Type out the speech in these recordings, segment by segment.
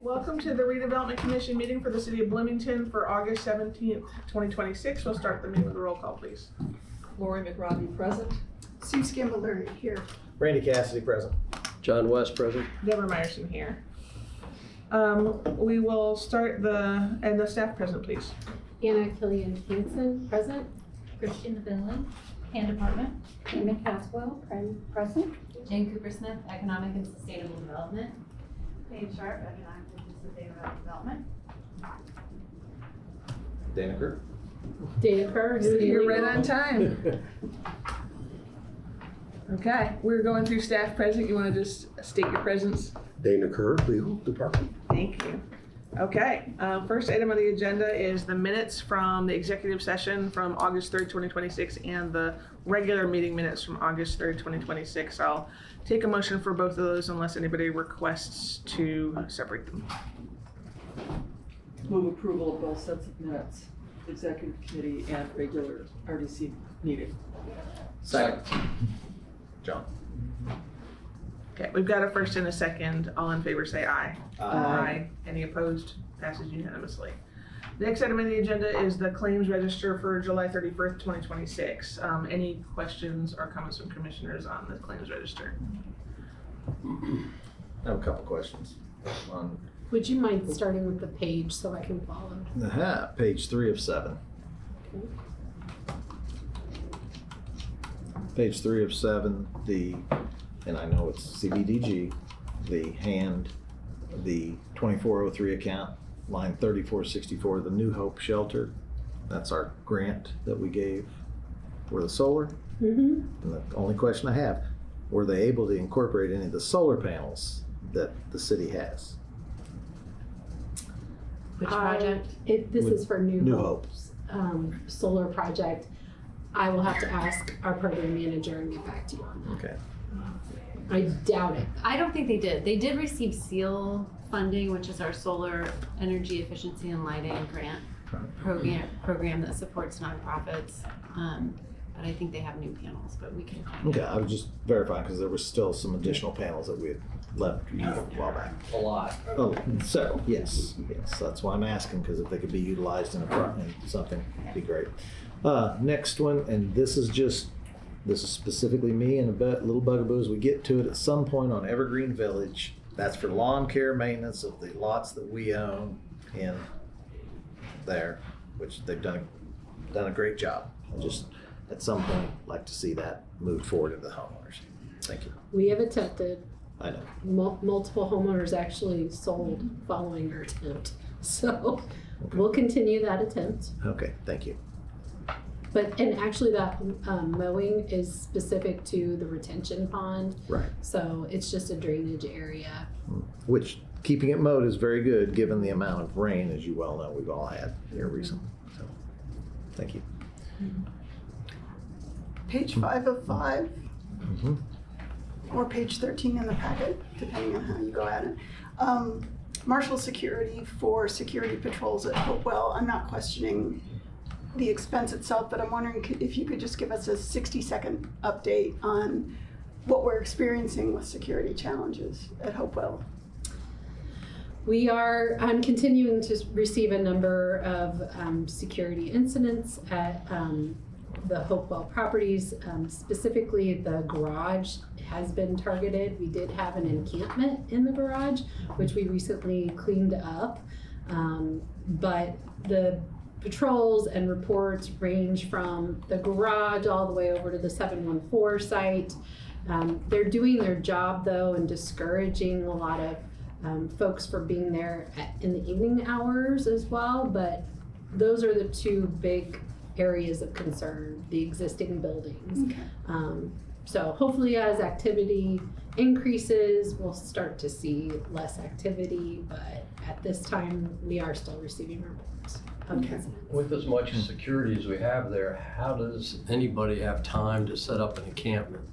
Welcome to the Redevelopment Commission meeting for the City of Bloomington for August 17th, 2026. We'll start the meeting with a roll call, please. Lori McRobbie present. Sue Scambaluri here. Randy Cassidy present. John West present. Deborah Meyerson here. We will start the staff present, please. Anna Killian Hansen, present. Christian Finley, Pan Department. Amy Caswell, present. Jane Cooper Smith, Economic and Sustainable Development. Paige Sharp, Economic and Sustainable Development. Dana Kerr. Dana Kerr. You're right on time. Okay, we're going through staff present. You want to just state your presence? Dana Kerr, Legal Department. Thank you. Okay, first item on the agenda is the minutes from the executive session from August 3rd, 2026 and the regular meeting minutes from August 3rd, 2026. I'll take a motion for both of those unless anybody requests to separate them. Move approval of both sets of minutes, executive committee and regular RDC meeting. Second. John. Okay, we've got a first and a second. All in favor say aye. Aye. Any opposed? Passes unanimously. The next item on the agenda is the claims register for July 31st, 2026. Any questions or comments from commissioners on the claims register? I have a couple questions. On Would you mind starting with the page so I can follow? page 3 of 7. Page 3 of 7, and I know it's CBDG, the 2403 account, line 3464, the New Hope Shelter. That's our grant that we gave for the solar. Mm-hmm. And the only question I have, were they able to incorporate any of the solar panels that the city has? Which project? This is for New Hope. Hope's solar project. I will have to ask our program manager and get back to you on that. Okay. I doubt it. I don't think they did. They did receive SEAL funding, which is our solar energy efficiency and lighting grant program that supports nonprofits. But I think they have new panels, but we can find Okay, out. I was just verifying because there was still some additional panels that we had left a while back. A lot. Oh, several, yes, that's why I'm asking, because if they could be utilized in something, it'd be great. Next one, and this is specifically me and a little bugaboos. We get to it at some point on Evergreen Village. That's for lawn care maintenance of the lots that we own in there, which they've done a great job. I just, at some point, like to see that moved forward to the homeowners. Thank you. We have attempted. I know. Multiple homeowners actually sold following our attempt. So we'll continue that attempt. Okay, thank you. And actually that mowing is specific to the retention pond. Right. So it's just a drainage area. Which, keeping it mowed is very good, given the amount of rain, as you well know, we've all had here recently. So, thank you. Page 5 of 5, Mm-hmm. or page 13 in the packet, depending on how you go at it. Marshal security for security patrols at Hopewell. I'm not questioning the expense itself, but I'm wondering if you could just give us a 60-second update on what we're experiencing with security challenges at Hopewell. We are continuing to receive a number of security incidents at the Hopewell properties. Specifically, the garage has been targeted. We did have an encampment in the garage, which we recently cleaned up. But the patrols and reports range from the garage all the way over to the 714 site. They're doing their job though and discouraging a lot of folks for being there in the evening hours as well, but those are the two big areas of concern, the existing buildings. Okay. So hopefully as activity increases, we'll start to see less activity, but at this time, we are still receiving reports of incidents. With as much security as we have there, how does anybody have time to set up an encampment?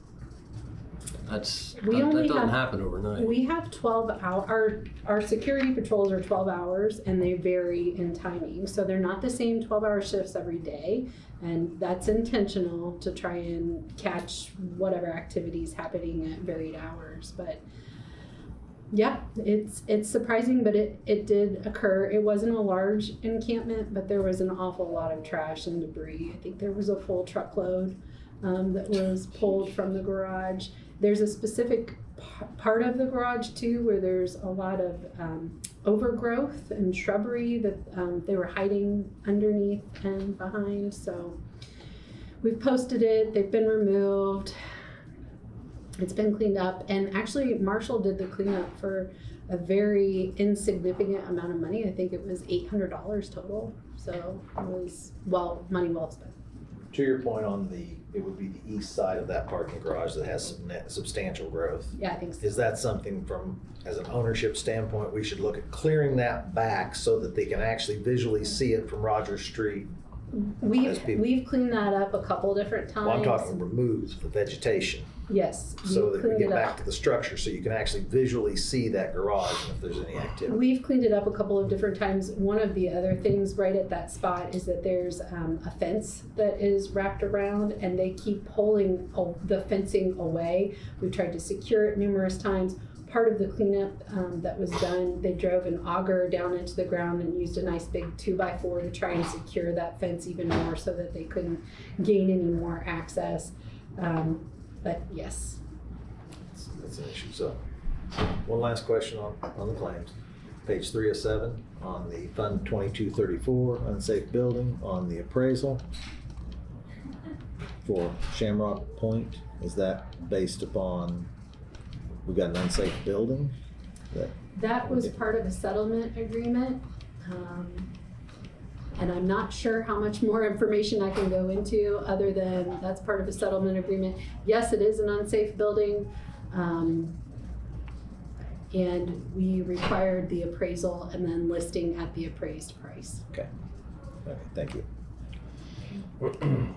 That doesn't happen overnight. We have 12 hours, our security patrols are 12 hours and they vary in timing. So they're not the same 12-hour shifts every day. And that's intentional to try and catch whatever activities happening at varied hours. But Yeah, it's surprising, but it did occur. It wasn't a large encampment, but there was an awful lot of trash and debris. I think there was a full truckload that was pulled from the garage. There's a specific part of the garage too where there's a lot of overgrowth and shrubbery that they were hiding underneath and behind. So we've posted it. They've been removed. It's been cleaned up, and actually Marshall did the cleanup for a very insignificant amount of money. I think it was $800 total. So it was money well spent. To your point on it would be the east side of that parking garage that has some substantial growth. Yeah, I think so. Is that something as an ownership standpoint, we should look at clearing that back so that they can actually visually see it from Rogers Street? We've cleaned that up a couple different times. Well, I'm talking removes the vegetation. Yes. So we've that we cleaned get it back up. to the structure so you can actually visually see that garage and if there's any activity. We've cleaned it up a couple of different times. One of the other things right at that spot is that there's a fence that is wrapped around, and they keep pulling the fencing away. We've tried to secure it numerous times. Part of the cleanup that was done, they drove an auger down into the ground and used a nice big 2x4 to try and secure that fence even more so that they couldn't gain any more access. But yes. That's an issue. So one last question on the claims. Page 3 of 7 on the Fund 2234 unsafe building on the appraisal for Shamrock Point. Is that based upon we got an unsafe building? That was part of a settlement agreement. And I'm not sure how much more information I can go into other than that's part of a settlement agreement. Yes, it is an unsafe building. And we required the appraisal and then listing at the appraised price. Okay, thank you.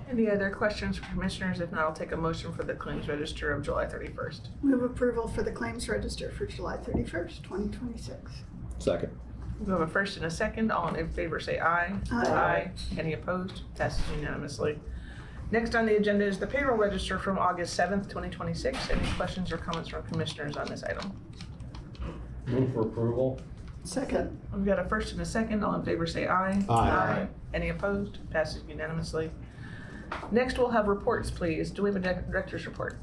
Any other questions for commissioners? If not, I'll take a motion for the claims register of July 31st. Move approval for the claims register for July 31st, 2026. Second. We have a first and a second. All in favor say aye. Aye. Any opposed? Passes unanimously. Next on the agenda is the payroll register from August 7th, 2026. Any questions or comments from commissioners on this item? Move for approval. Second. We've got a first and a second. All in favor say aye. Aye. Any opposed? Passes unanimously. Next, we'll have reports, please. Do we have a director's report?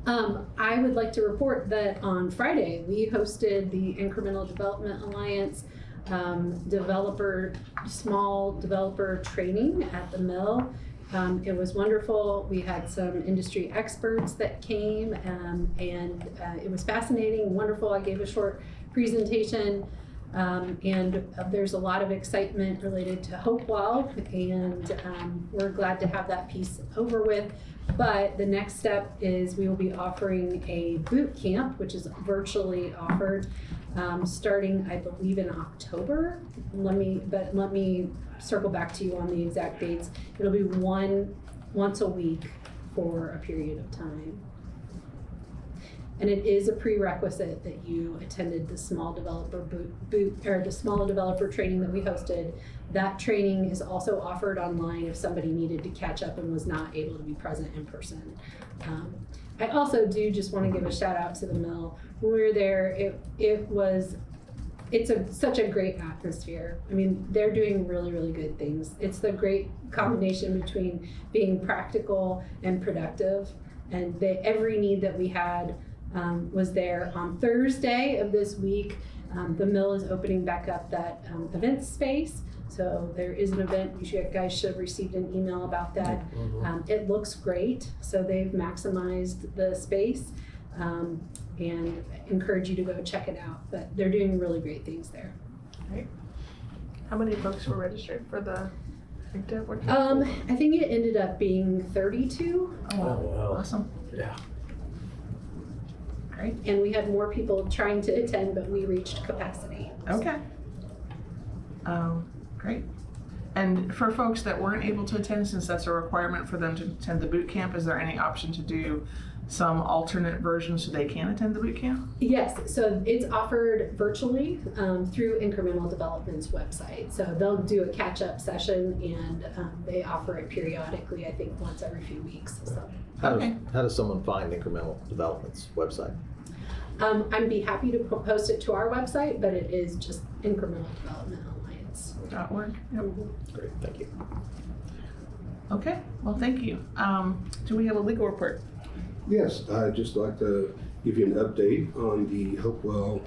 I would like to report that on Friday, we hosted the Incremental Development Alliance small developer training at the mill. It was wonderful. We had some industry experts that came and it was fascinating, wonderful. I gave a short presentation and there's a lot of excitement related to Hopewell, and we're glad to have that piece over with. But the next step is we will be offering a boot camp, which is virtually offered, starting, I believe, in October. Let me circle back to you on the exact dates. It'll be once a week for a period of time. And it is a prerequisite that you attended the small developer the small developer training that we hosted. That training is also offered online if somebody needed to catch up and was not able to be present in person. I also do just want to give a shout out to the mill. When we were there, it's such a great atmosphere. I mean, they're doing really, really good things. It's the great combination between being practical and productive, and every need that we had was there. On Thursday of this week, the mill is opening back up that event space. So there is an event. You guys should have received an email about that. It looks great. So they've maximized the space and encourage you to go check it out. But they're doing really great things there. Right. How many folks were registered for the FinTech workshop? I think it ended up being 32. Oh, wow. Awesome. Yeah. Great. And we had more people trying to attend, but we reached capacity. Okay. Great. And for folks that weren't able to attend, since that's a requirement for them to attend the boot camp, is there any option to do some alternate version so they can attend the boot camp? Yes, so it's offered virtually through Incremental Development's website. So they'll do a catch-up session, and they offer it periodically, I think once every few weeks. So. How does someone find Incremental Development's website? I'd be happy to post it to our website, but it is just Incremental Development Alliance. .org. Yep. Great, thank you. Okay, well, thank you. Do we have a legal report? Yes, I'd just like to give you an update on the Hopewell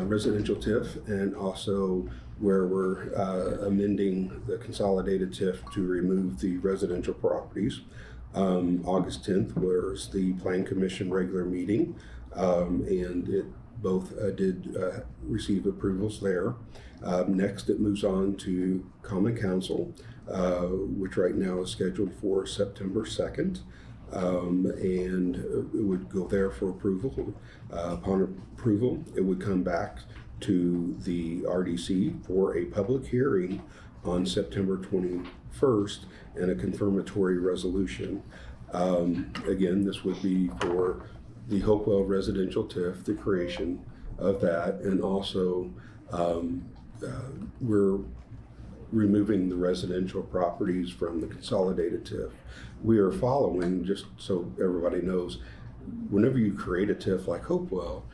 residential TIF and also where we're amending the consolidated TIF to remove the residential properties. August 10th was the Plan Commission regular meeting, and it both did receive approvals there. Next, it moves on to Common Council, which right now is scheduled for September 2nd. And it would go there for approval. Upon approval, it would come back to the RDC for a public hearing on September 21st and a confirmatory resolution. Again, this would be for the Hopewell residential TIF, the creation of that, and also we're removing the residential properties from the consolidated TIF. We are following, just so everybody knows, whenever you create a TIF like Hopewell,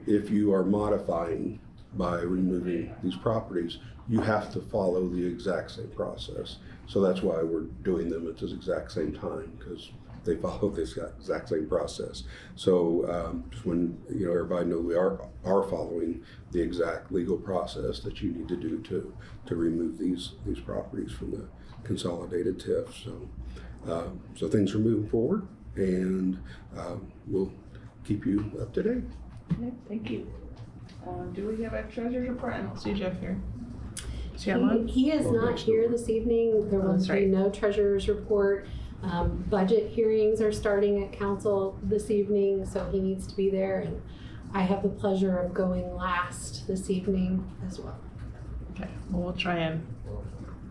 if you are modifying by removing these properties, you have to follow the exact same process. So that's why we're doing them at the exact same time, because they follow this exact same process. So just when everybody knows we are following the exact legal process that you need to do to remove these properties from the consolidated TIF. So things are moving forward, and we'll keep you up to date. Okay, thank you. Do we have a treasurer's report? I don't see Jeff here. Is he online? He is not here this evening. There will that's be right. no treasurer's report. Budget hearings are starting at council this evening, so he needs to be there. And I have the pleasure of going last this evening as well. Okay, well, we'll try and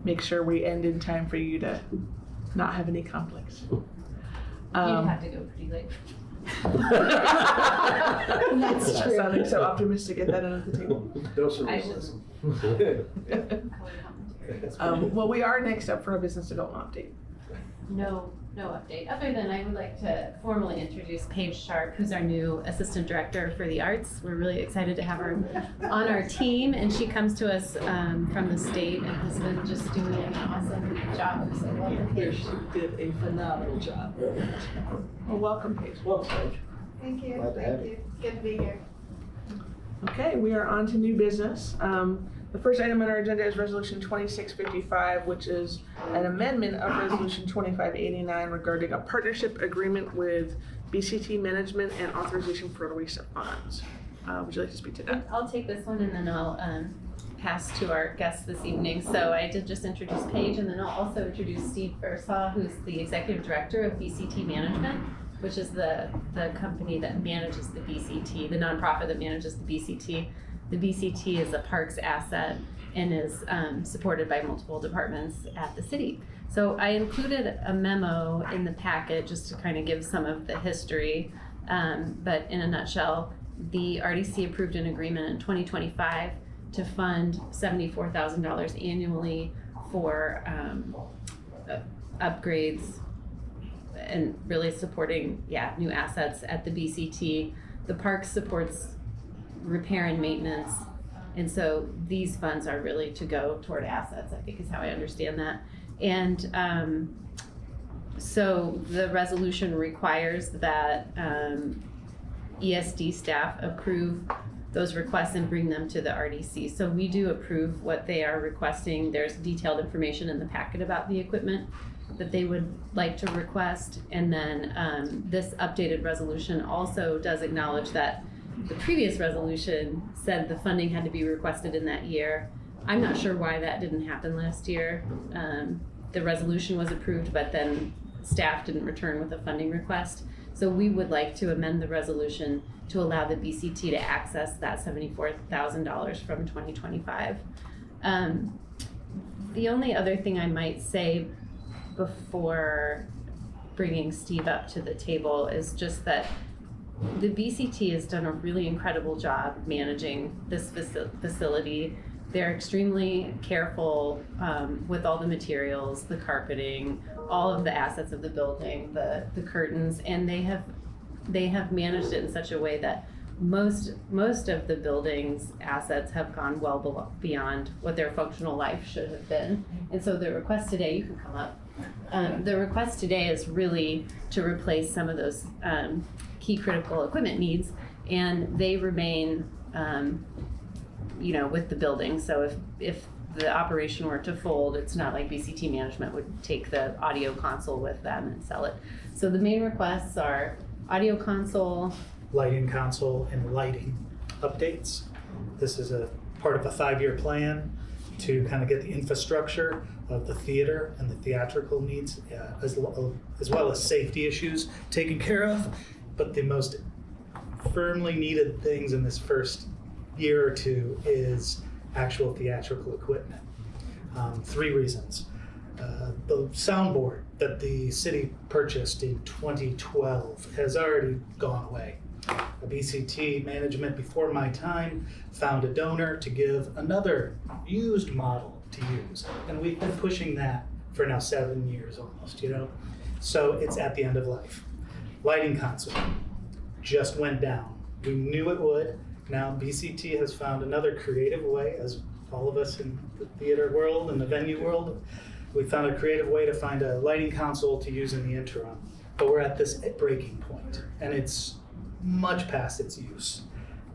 make sure we end in time for you to not have any conflicts. You'd have to go pretty late. That's true. Sounding so optimistic, get that under the table. I should. Well, we are next up for a business development update. No update, other than I would like to formally introduce Paige Sharp, who's our new Assistant Director for the Arts. We're really excited to have her on our team, and she comes to us from the state and has been just doing an awesome job. So welcome, Paige. She did a phenomenal job. Well, welcome, Paige. Thank you, Glad to have thank you. Good to be here. Okay, we are on to new business. The first item on our agenda is Resolution 2655, which is an amendment of Resolution 2589 regarding a partnership agreement with BCT Management and authorization for release of funds. Would you like to speak to that? I'll take this one and then I'll pass to our guests this evening. So I did just introduce Paige, and then I'll also introduce Steve Ursaw, who's the Executive Director of BCT Management, which is the company that manages the BCT, the nonprofit that manages the BCT. The BCT is a parks asset and is supported by multiple departments at the city. So I included a memo in the packet just to kind of give some of the history, but in a nutshell, the RDC approved an agreement in 2025 to fund $74,000 annually for upgrades and really supporting, new assets at the BCT. The park supports repair and maintenance, and so these funds are really to go toward assets, I think is how I understand that. And so the resolution requires that ESD staff approve those requests and bring them to the RDC. So we do approve what they are requesting. There's detailed information in the packet about the equipment that they would like to request. And then this updated resolution also does acknowledge that the previous resolution said the funding had to be requested in that year. I'm not sure why that didn't happen last year. The resolution was approved, but then staff didn't return with a funding request. So we would like to amend the resolution to allow the BCT to access that $74,000 from 2025. The only other thing I might say before bringing Steve up to the table is just that the BCT has done a really incredible job managing this facility. They're extremely careful with all the materials, the carpeting, all of the assets of the building, the curtains, and they have managed it in such a way that most of the building's assets have gone well beyond what their functional life should have been. And so the request today, you can come up. The request today is really to replace some of those key critical equipment needs, and they remain, with the building. So if the operation were to fold, it's not like BCT management would take the audio console with them and sell it. So the main requests are audio console, lighting console, and lighting updates. This is a part of a 5-year plan to kind of get the infrastructure of the theater and the theatrical needs, as well as safety issues taken care of. But the most firmly needed things in this first year or two is actual theatrical equipment. 3 reasons. The soundboard that the city purchased in 2012 has already gone away. A BCT management before my time found a donor to give another used model to use. And we've been pushing that for now 7 years almost, So it's at the end of life. Lighting console just went down. We knew it would. Now BCT has found another creative way, as all of us in the theater world and the venue world, we found a creative way to find a lighting console to use in the interim. But we're at this breaking point, and it's much past its use.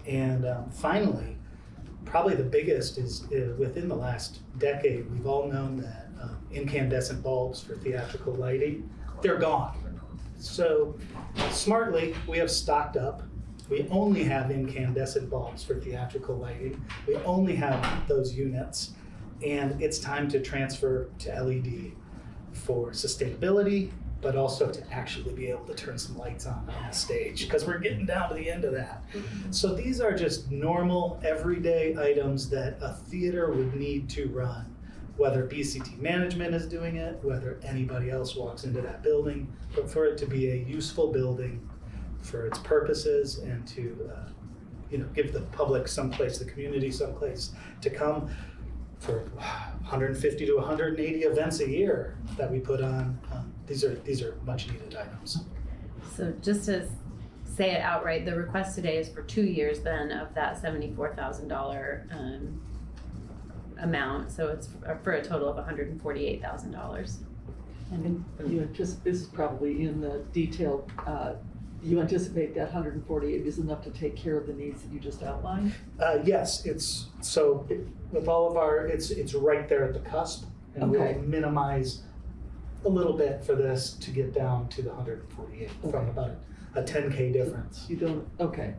And finally, probably the biggest is within the last decade, we've all known that incandescent bulbs for theatrical lighting, they're gone. So smartly, we have stocked up. We only have incandescent bulbs for theatrical lighting. We only have those units, and it's time to transfer to LED for sustainability, but also to actually be able to turn some lights on the stage, because we're getting down to the end of that. So these are just normal, everyday items that a theater would need to run, whether BCT management is doing it, whether anybody else walks into that building, but for it to be a useful building for its purposes and to give the public someplace, the community someplace to come for 150 to 180 events a year that we put on. These are much needed items. So just to say it outright, the request today is for 2 years then of that $74,000 amount. So it's for a total of $148,000. And this is probably in the detailed, you anticipate that 148 is enough to take care of the needs that you just outlined? Yes, with all of our, it's right there at the cusp, and Okay. we'll minimize a little bit for this to get down to the 148 from about a 10K difference. You don't, okay.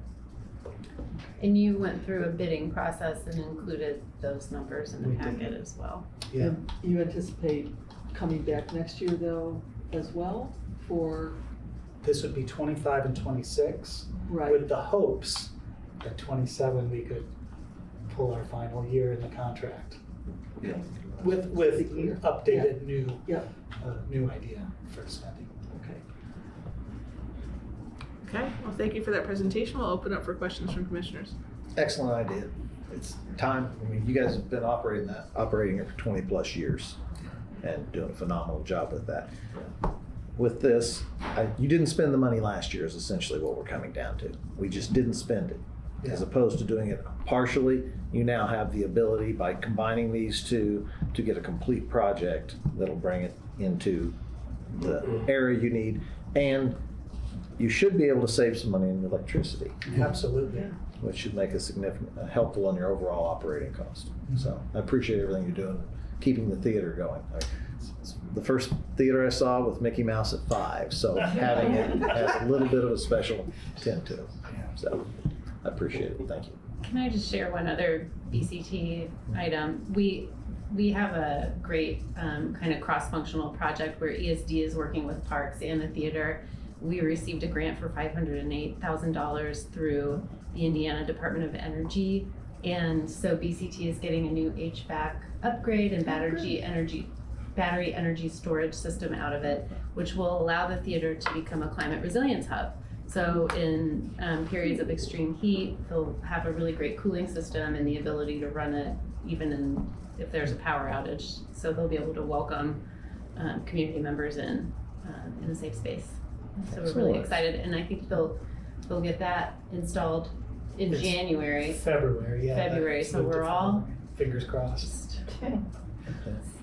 And you went through a bidding process and included those numbers in the We did. packet as well. Yeah. And you anticipate coming back next year though, as well, for, This would be 25 and 26, right? with the hopes that 27 we could pull our final year in the contract. Okay. With updated new idea for spending. Okay. Okay, well, thank you for that presentation. We'll open up for questions from commissioners. Excellent idea. It's time. I mean, you guys have been operating it for 20 plus years and doing a phenomenal job with that. With this, you didn't spend the money last year is essentially what we're coming down to. We just didn't spend it. As opposed to doing it partially, you now have the ability by combining these two to get a complete project that'll bring it into the area you need. And you should be able to save some money in electricity, Absolutely. which should make a significant, helpful on your overall operating cost. So I appreciate everything you're doing, keeping the theater going. It's the first theater I saw with Mickey Mouse at 5, so having it has a little bit of a special tint to it. So I appreciate it. Thank you. Can I just share one other BCT item? We have a great kind of cross-functional project where ESD is working with parks and the theater. We received a grant for $508,000 through the Indiana Department of Energy. And so BCT is getting a new HVAC upgrade and battery energy storage system out of it, which will allow the theater to become a climate resilience hub. So in periods of extreme heat, they'll have a really great cooling system and the ability to run it even if there's a power outage. So they'll be able to welcome community members in a safe space. So we're really excited, and I think they'll get that installed in It's January. February, yeah. February, that's so moved to we're all- February. Fingers crossed. Just, Okay.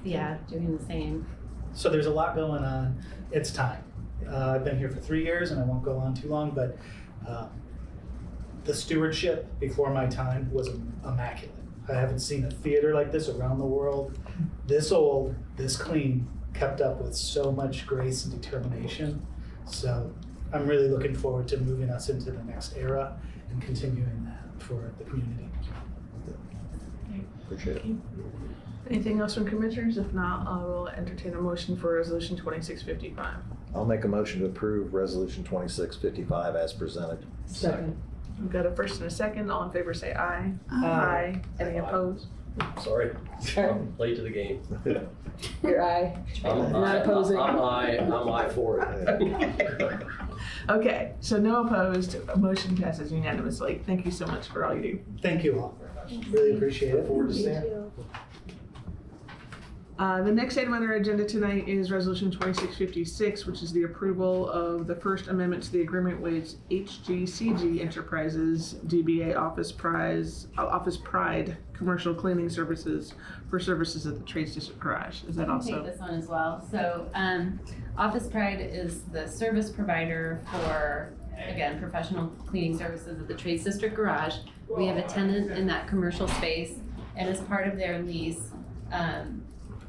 yeah, doing the same. So there's a lot going on. It's time. I've been here for 3 years and I won't go on too long, but the stewardship before my time was immaculate. I haven't seen a theater like this around the world, this old, this clean, kept up with so much grace and determination. So I'm really looking forward to moving us into the next era and continuing that for the community. Appreciate it. Anything else from commissioners? If not, I will entertain a motion for resolution 2655. I'll make a motion to approve resolution 2655 as presented. Second. We've got a first and a second. All in favor say aye. Aye. Any opposed? Sorry, I'm late to the game. Your eye. I'm Not opposing. I'm aye for it. Okay, so no opposed. Motion passes unanimously. Thank you so much for all you do. Thank you all. Really appreciate it. Forward to seeing it. The next item on our agenda tonight is Resolution 2656, which is the approval of the First Amendment to the agreement with HGCG Enterprises, DBA Office Pride Commercial Cleaning Services for services at the Trades District Garage. Is that I'll also? take this one as well. So, Office Pride is the service provider for, again, professional cleaning services at the Trades District Garage. We have a tenant in that commercial space, and as part of their lease,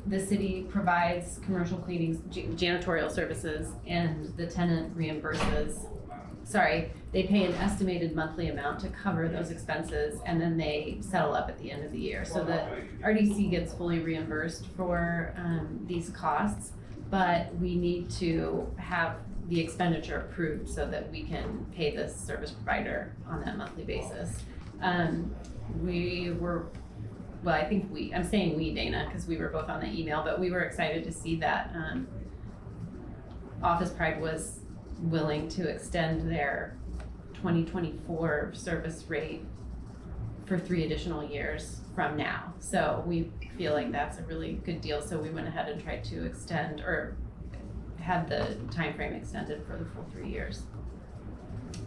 the city provides commercial cleaning, janitorial services, and the tenant reimburses, they pay an estimated monthly amount to cover those expenses, and then they settle up at the end of the year. So the RDC gets fully reimbursed for these costs, but we need to have the expenditure approved so that we can pay this service provider on that monthly basis. I'm saying we, Dana, because we were both on the email, but we were excited to see that Office Pride was willing to extend their 2024 service rate for 3 additional years from now. So we feel like that's a really good deal. So we went ahead and tried to extend, or had the time frame extended for the full 3 years.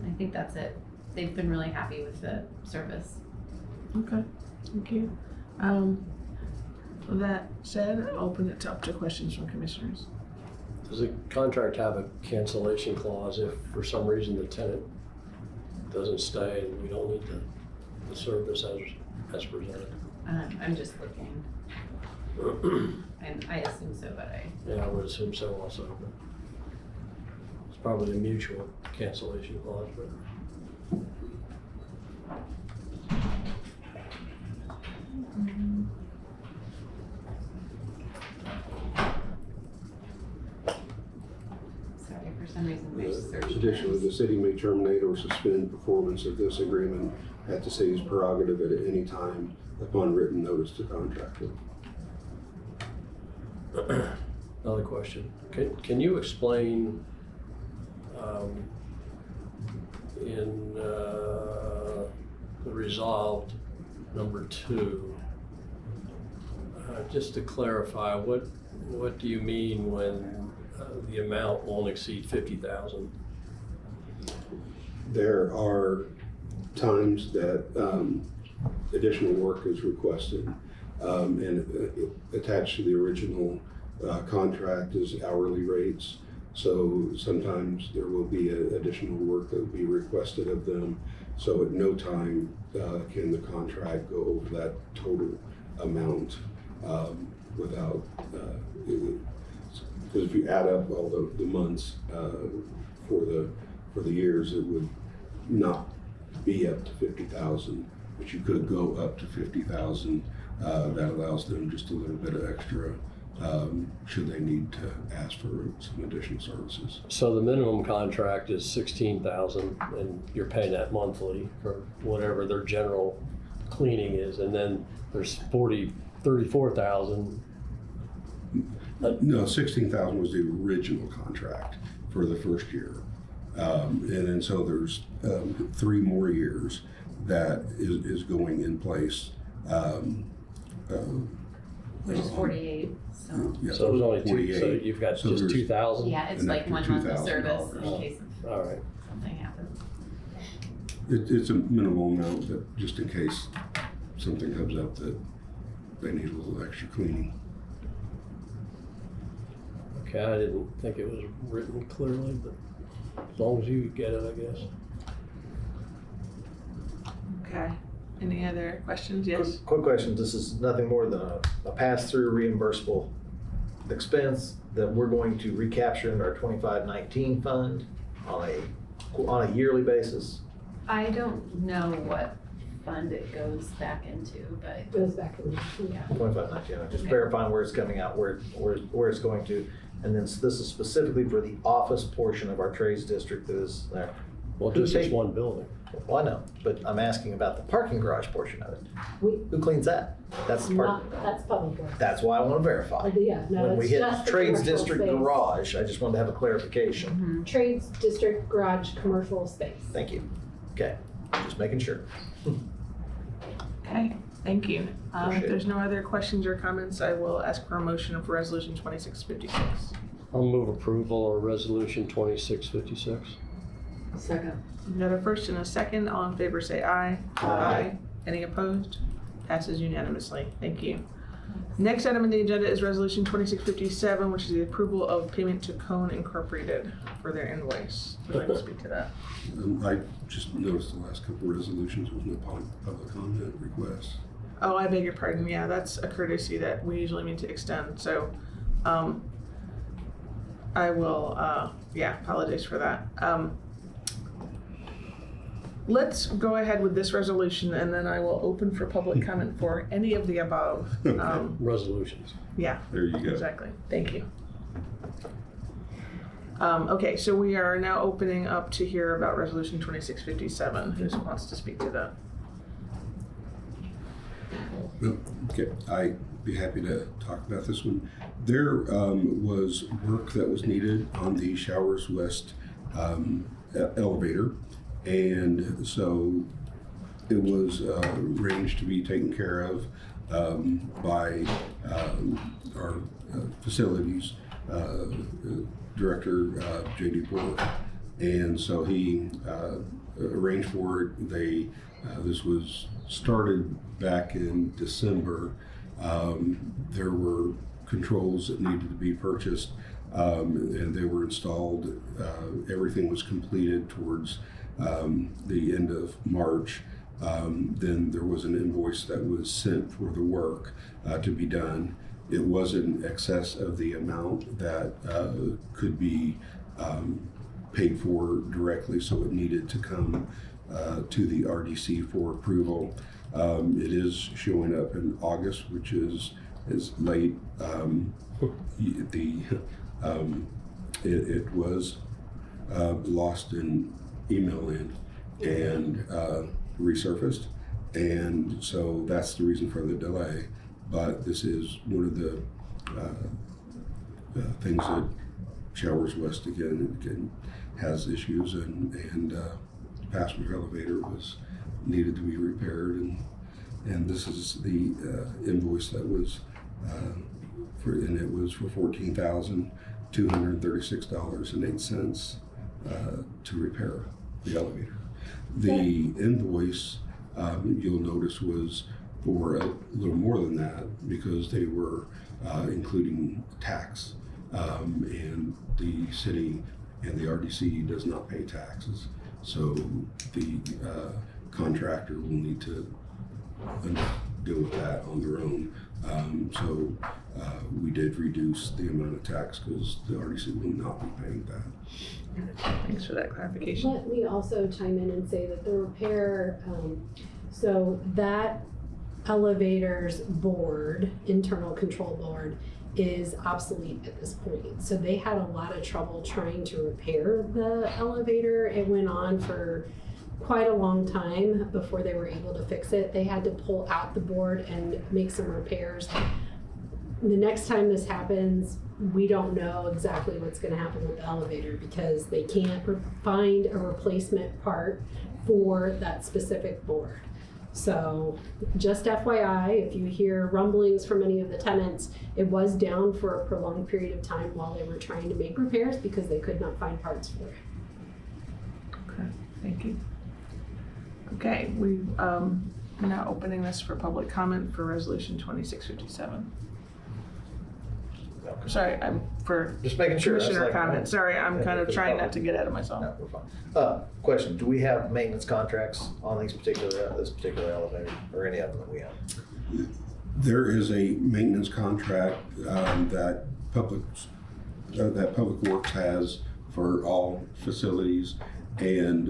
I think that's it. They've been really happy with the service. Okay, thank you. With that said, I'll open it up to questions from commissioners. Does the contract have a cancellation clause if for some reason the tenant doesn't stay and we don't need the service as presented? I'm just looking. I assume so, but Yeah, I would assume so also, but it's probably a mutual cancellation clause, but. sorry, for some reason my search. Additionally, the city may terminate or suspend performance of this agreement at the city's prerogative at any time upon written notice to contractor. Another question. Can you explain in the resolved number 2, just to clarify, what do you mean when the amount won't exceed 50,000? There are times that additional work is requested, and attached to the original contract is hourly rates. So sometimes there will be additional work that will be requested of them. So at no time can the contract go over that total amount without, because if you add up all the months for the years, it would not be up to 50,000, but you could go up to 50,000. That allows them just a little bit of extra should they need to ask for some additional services. So the minimum contract is 16,000 and you're paying that monthly for whatever their general cleaning is, and then there's 34,000. No, 16,000 was the original contract for the first year. And then so there's 3 more years that is going in place. Which is 48, so. Yeah, So there's only 2, 48. so you've got So just there's- 2,000? Yeah, it's An like extra 1 month of $2,000. service in case All right. something happens. It's a minimal amount, but just in case something comes up that they need a little extra cleaning. Okay, I didn't think it was written clearly, but as long as you get it, I guess. Okay. Any other questions? Yes? Quick question, this is nothing more than a pass-through reimbursable expense that we're going to recapture in our 25-19 fund on a yearly basis. I don't know what fund it goes back into, but It goes back in, yeah. 25-19, I'm just verifying where it's coming out, where it's going to. And then this is specifically for the office portion of our trades district that is there. Well, Who this is take- one building. Well, I know, but I'm asking about the parking garage portion of it. We, Who cleans that? That's the part, not, that's public works. that's why I want to verify. Yeah, no, When we it's hit just the trades commercial district space. garage, I just wanted to have a clarification. Trades district garage commercial space. Thank you. Okay, just making sure. Okay, thank you. If Appreciate it. there's no other questions or comments, I will ask for a motion for resolution 2656. I'll move approval of resolution 2656. Second. We've got a first and a second. All in favor say aye. Aye. Any opposed? Passes unanimously. Thank you. Next item on the agenda is resolution 2657, which is the approval of payment to Cone Incorporated for their invoice. Would you like to speak to that? I just noticed the last couple of resolutions was no public comment requests. Oh, I beg your pardon. Yeah, that's a courtesy that we usually mean to extend. So, I will, apologize for that. Let's go ahead with this resolution and then I will open for public comment for any of the above. Resolutions. Yeah, There you go. exactly. Thank you. Okay, so we are now opening up to hear about resolution 2657. Who wants to speak to that? Well, okay, I'd be happy to talk about this one. There was work that was needed on the Showers West elevator, and so it was arranged to be taken care of by our facilities director, J.D. Bork, and so he arranged for it. This was started back in December. There were controls that needed to be purchased, and they were installed. Everything was completed towards the end of March. Then there was an invoice that was sent for the work to be done. It was in excess of the amount that could be paid for directly, so it needed to come to the RDC for approval. It is showing up in August, which is late. It was lost in email land and resurfaced, and so that's the reason for the delay. But this is one of the things that Showers West again has issues, and the passenger elevator was needed to be repaired, and this is the invoice that was and it was for $14,236.08 to repair the elevator. The invoice you'll notice was for a little more than that because they were including tax, and the city and the RDC does not pay taxes, so the contractor will need to deal with that on their own. So we did reduce the amount of tax because the RDC will not be paying that. Thanks for that clarification. Let me also chime in and say that the repair, so that elevator's board, internal control board, is obsolete at this point. So they had a lot of trouble trying to repair the elevator. It went on for quite a long time before they were able to fix it. They had to pull out the board and make some repairs. The next time this happens, we don't know exactly what's going to happen with the elevator because they can't find a replacement part for that specific board. So just FYI, if you hear rumblings from any of the tenants, it was down for a prolonged period of time while they were trying to make repairs because they could not find parts for it. Okay, thank you. Okay, we now opening this for public comment for resolution 2657. Sorry, I'm for Just making sure. That's commissioner like- comment. Sorry, I'm kind of For the trying not public. to get ahead of myself. No, we're fine. Question, do we have maintenance contracts on this particular elevator, or any of them that we have? There is a maintenance contract that Public Works has for all facilities and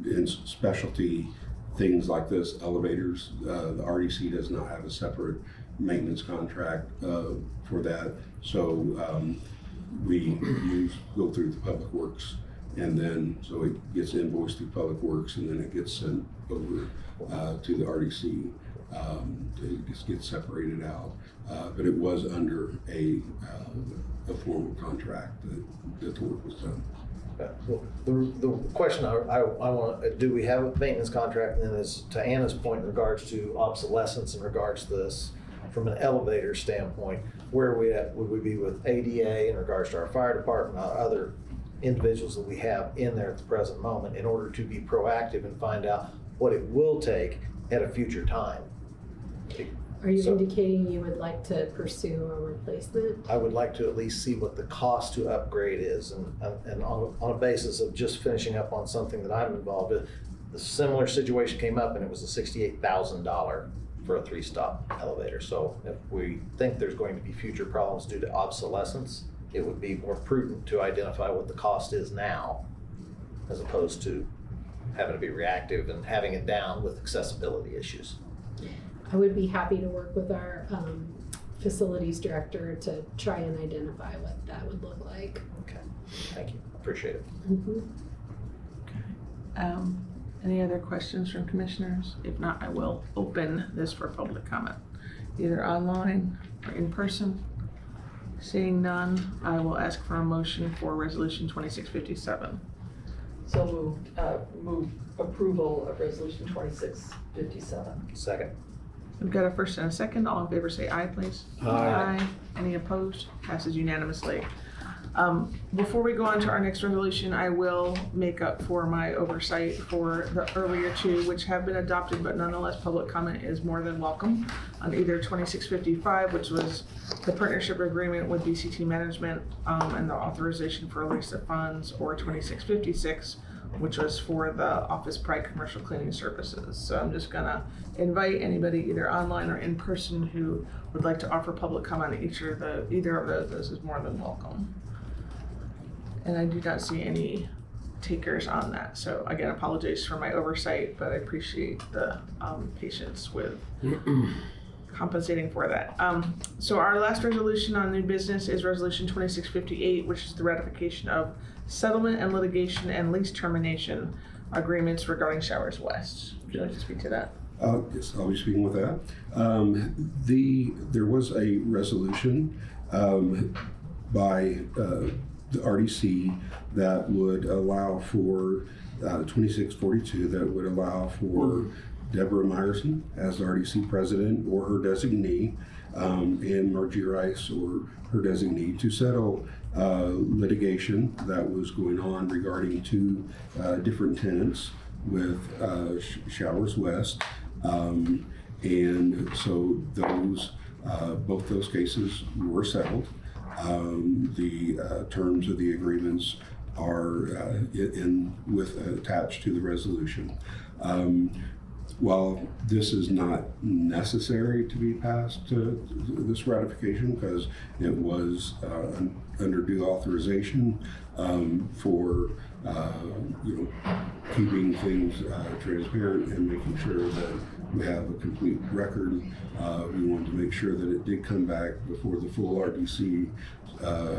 in specialty things like this, elevators. The RDC does not have a separate maintenance contract for that. So we go through the Public Works, and then so it gets invoiced through Public Works, and then it gets sent over to the RDC. It just gets separated out, but it was under a formal contract that the work was done. Well, the question I want, do we have a maintenance contract? And then is to Anna's point in regards to obsolescence, in regards to this, from an elevator standpoint, where are we at? Would we be with ADA in regards to our fire department, other individuals that we have in there at the present moment, in order to be proactive and find out what it will take at a future time? Are you So- indicating you would like to pursue a replacement? I would like to at least see what the cost to upgrade is, and on a basis of just finishing up on something that I'm involved with, the similar situation came up and it was a $68,000 for a 3-stop elevator. So if we think there's going to be future problems due to obsolescence, it would be more prudent to identify what the cost is now, as opposed to having to be reactive and having it down with accessibility issues. I would be happy to work with our facilities director to try and identify what that would look like. Okay, thank you, appreciate it. Mhm. Any other questions from commissioners? If not, I will open this for public comment, either online or in person. Seeing none, I will ask for a motion for resolution 2657. So move approval of resolution 2657. Second. We've got a first and a second. All in favor say aye, please. Aye. Any opposed? Passes unanimously. Before we go on to our next resolution, I will make up for my oversight for the earlier two, which have been adopted, but nonetheless, public comment is more than welcome on either 2655, which was the partnership agreement with BCT Management and the authorization for release of funds, or 2656, which was for the Office Pride Commercial Cleaning Services. So I'm just gonna invite anybody either online or in person who would like to offer public comment on either of those. This is more than welcome. And I do not see any takers on that. So again, apologies for my oversight, but I appreciate the patience with compensating for that. So our last resolution on new business is resolution 2658, which is the ratification of settlement and litigation and lease termination agreements regarding Showers West. Would you like to speak to that? Yes, I'll be speaking with that. There was a resolution by the RDC that would allow for 2642, that would allow for Deborah Meyerson as the RDC president or her designee, and Margie Rice or her designee, to settle litigation that was going on regarding two different tenants with Showers West. And so both those cases were settled. The terms of the agreements are attached to the resolution. While this is not necessary to be passed to this ratification, because it was under due authorization for keeping things transparent and making sure that we have a complete record. We wanted to make sure that it did come back before the full RDC,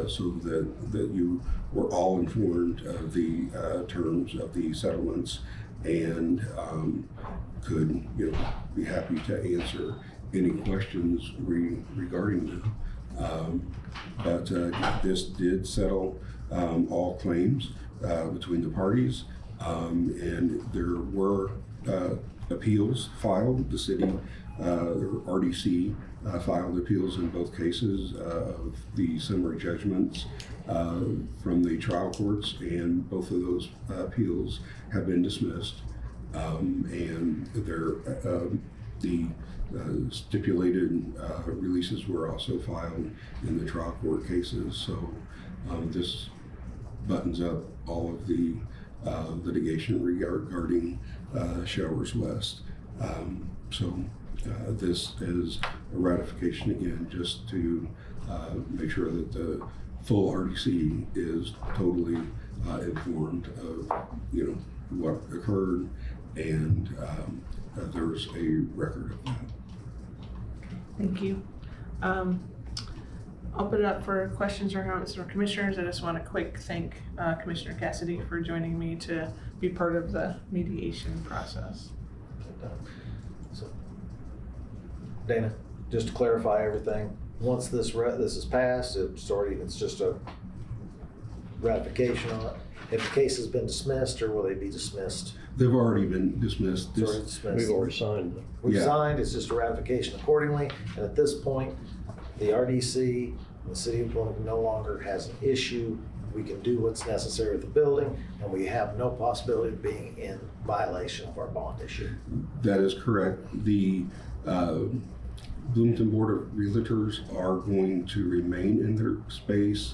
so that you were all informed of the terms of the settlements, and could be happy to answer any questions regarding them. But this did settle all claims between the parties, and there were appeals filed. The city, or RDC, filed appeals in both cases of the summary judgments from the trial courts, and both of those appeals have been dismissed. and the stipulated releases were also filed in the trial court cases. So this buttons up all of the litigation regarding Showers West. This is a ratification again, just to make sure that the full RDC is totally informed of what occurred, and there's a record of that. Thank you. Open it up for questions or comments from commissioners. I just want to quick thank Commissioner Cassidy for joining me to be part of the mediation process. So, Dana, just to clarify everything, once this is passed, it's just a ratification on it. If the case has been dismissed, or will they be dismissed? They've already been dismissed. It's already dismissed. We've already signed it. We've Yeah. signed, it's just a ratification accordingly, and at this point, the RDC, the city of Bloomington no longer has an issue. We can do what's necessary with the building, and we have no possibility of being in violation of our bond issue. That is correct. The Bloomington Board of Realtors are going to remain in their space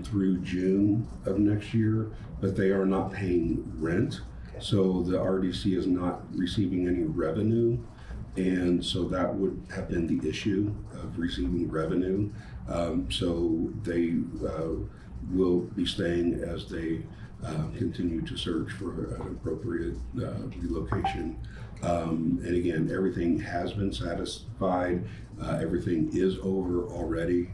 through June of next year, but they are not paying rent. So the RDC is not receiving any revenue. And so that would have been the issue of receiving revenue. So they will be staying as they continue to search for an appropriate relocation. And again, everything has been satisfied. Everything is over already.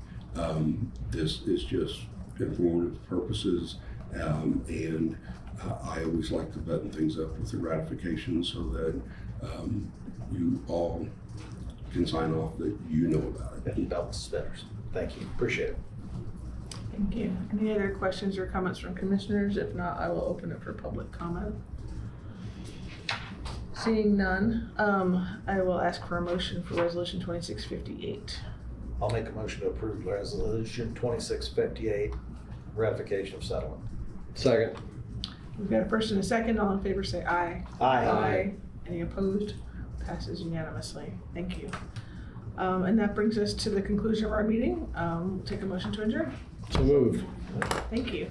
This is just informative purposes. And I always like to button things up with the ratification so that you all can sign off that you know about it. Belt suspenders. Thank you, appreciate it. Thank you. Any other questions or comments from commissioners? If not, I will open it for public comment. Seeing none, I will ask for a motion for resolution 2658. I'll make a motion to approve resolution 2658, ratification of settlement. Second. We've got a first and a second. All in favor say aye. Aye. Any opposed? Passes unanimously. Thank you. And that brings us to the conclusion of our meeting. Take a motion to adjourn. So moved. Thank you.